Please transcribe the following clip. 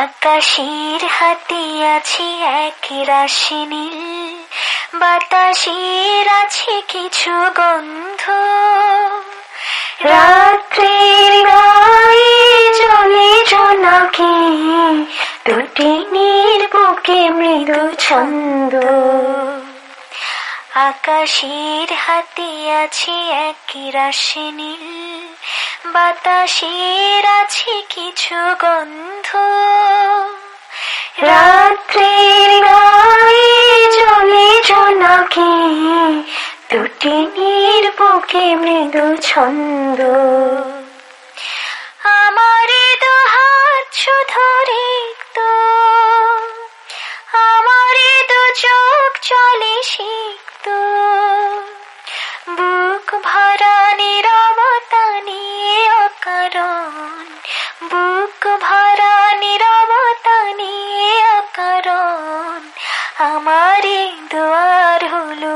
আকাশের হাতে আছে এক রাশি নীল, বাতাসের আছে কিছু গন্ধ। রাত্রির গায়ে জলে জোনাকি, দুটিনির বুকে মৃদু ছন্দ। আকাশের হাতে আছে এক রাশি নীল, বাতাসের আছে কিছু গন্ধ। রাত্রির গায়ে জলে জোনাকি, দুটিনির বুকে মৃদু ছন্দ। আমার দুহাত ধরে তো, আমার দু চোখ চলে সিক্ত, বুক ভরা নীরবতা নিয়ে অকারণ, বুক ভরা নীরবতা নিয়ে অকারণ। আমার দুয়ার হলো